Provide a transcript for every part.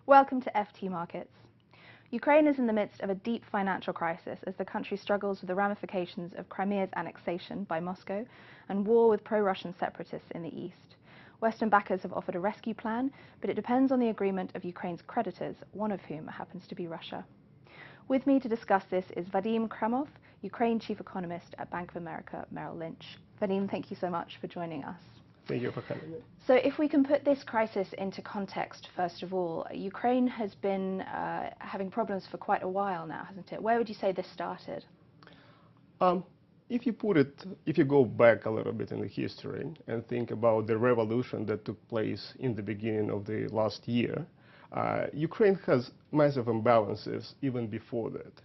Welcome to FT Markets. Ukraine is in the midst of a deep financial crisis as the country struggles with the ramifications of Crimea's annexation by Moscow and war with pro-Russian separatists in the east. Western backers have offered a rescue plan, but it depends on the agreement of Ukraine's creditors, one of whom happens to be Russia. With me to discuss this is Vadim Khramov, Ukraine chief economist at Bank of America Merrill Lynch. Vadim, thank you so much for joining us. Thank you for having me. So if we can put this crisis into context, first of all, Ukraine has been having problems for quite a while now, hasn't it? Where would you say this started? If you go back a little bit in the history and think about the revolution that took place in the beginning of the last year, Ukraine has massive imbalances even before that.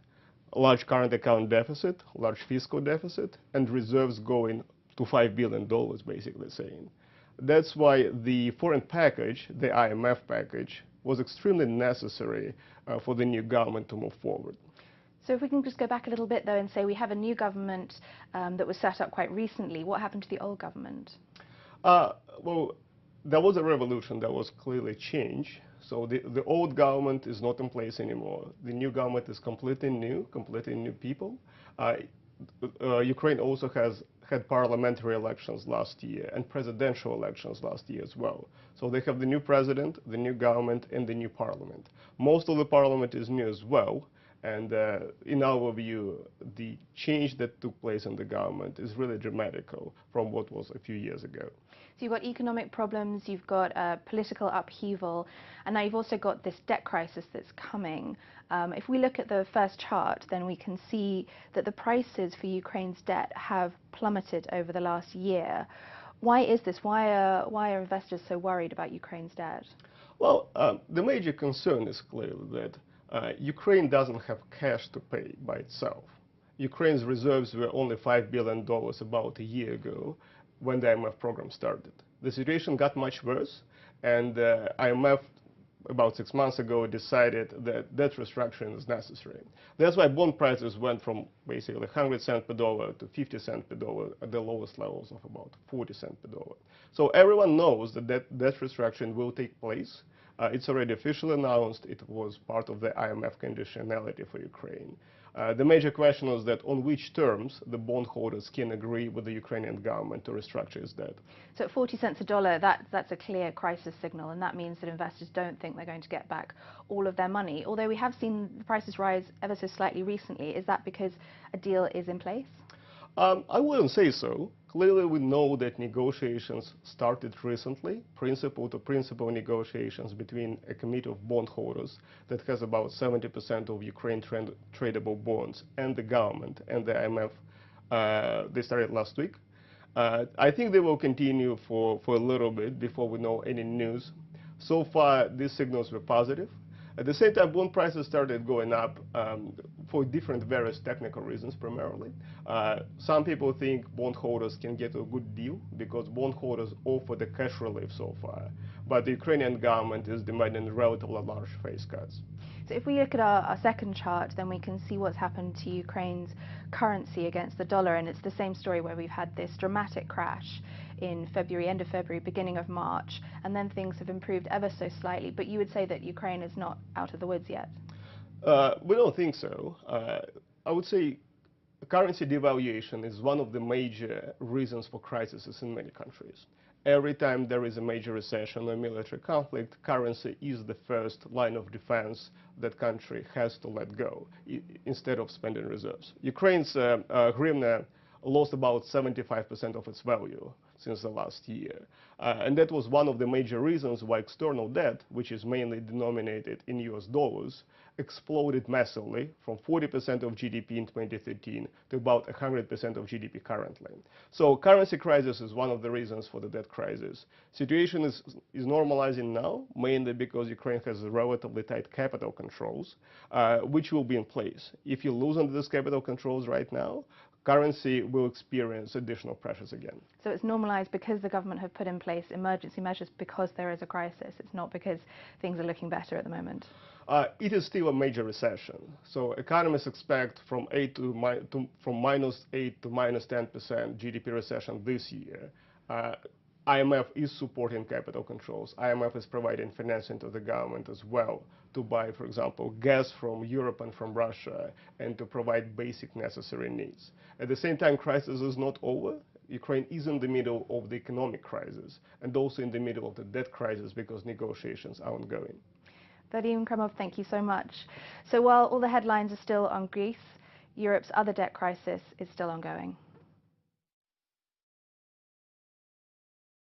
A large current account deficit, large fiscal deficit, and reserves going to $5 billion, basically saying. That's why the foreign package, the IMF package, was extremely necessary for the new government to move forward. So if we can just go back a little bit, though, and say we have a new government that was set up quite recently. What happened to the old government? Well, there was a revolution that was clearly change. So the old government is not in place anymore. The new government is completely new people. Ukraine also has had parliamentary elections last year and presidential elections last year as well. So they have the new president, the new government, and the new parliament. Most of the parliament is new as well. And in our view, the change that took place in the government is really dramatical from what was a few years ago. So you've got economic problems, you've got political upheaval, and now you've also got this debt crisis that's coming. If we look at the first chart, then we can see that the prices for Ukraine's debt have plummeted over the last year. Why is this? Why are investors so worried about Ukraine's debt? Well, the major concern is clearly that Ukraine doesn't have cash to pay by itself. Ukraine's reserves were only $5 billion about a year ago when the IMF program started. The situation got much worse, and IMF about 6 months ago decided that debt restructuring is necessary. That's why bond prices went from basically 100 cents per dollar to 50 cents per dollar at the lowest levels of about 40 cents per dollar. So everyone knows that debt restructuring will take place. It's already officially announced. It was part of the IMF conditionality for Ukraine. The major question is that on which terms the bondholders can agree with the Ukrainian government to restructure its debt. So at 40 cents a dollar, that's a clear crisis signal, and that means that investors don't think they're going to get back all of their money. Although we have seen the prices rise ever so slightly recently. Is that because a deal is in place? I wouldn't say so. Clearly, we know that negotiations started recently, principal-to-principal negotiations between a committee of bondholders that has about 70% of Ukraine tradable bonds and the government and the IMF. They started last week. I think they will continue for a little bit before we know any news. So far, these signals were positive. At the same time, bond prices started going up for different various technical reasons primarily. Some people think bondholders can get a good deal because bondholders offer the cash relief so far. But the Ukrainian government is demanding relatively large face cuts. So if we look at our second chart, then we can see what's happened to Ukraine's currency against the dollar. And it's the same story where we've had this dramatic crash in February, end of February, beginning of March, and then things have improved ever so slightly. But you would say that Ukraine is not out of the woods yet? We don't think so. I would say currency devaluation is one of the major reasons for crises in many countries. Every time there is a major recession or military conflict, currency is the first line of defense that country has to let go instead of spending reserves. Ukraine's hryvnia lost about 75% of its value since the last year. And that was one of the major reasons why external debt, which is mainly denominated in US dollars, exploded massively from 40% of GDP in 2013 to about 100% of GDP currently. So currency crisis is one of the reasons for the debt crisis. Situation is normalizing now, mainly because Ukraine has relatively tight capital controls, which will be in place. If you loosen these capital controls right now, currency will experience additional pressures again. So it's normalized because the government have put in place emergency measures because there is a crisis. It's not because things are looking better at the moment. It is still a major recession. So economists expect from -8 to -10% GDP recession this year. IMF is supporting capital controls. IMF is providing financing to the government as well to buy, for example, gas from Europe and from Russia and to provide basic necessary needs. At the same time, crisis is not over. Ukraine is in the middle of the economic crisis and also in the middle of the debt crisis because negotiations are ongoing. Vadim Khramov, thank you so much. So while all the headlines are still on Greece, Europe's other debt crisis is still ongoing.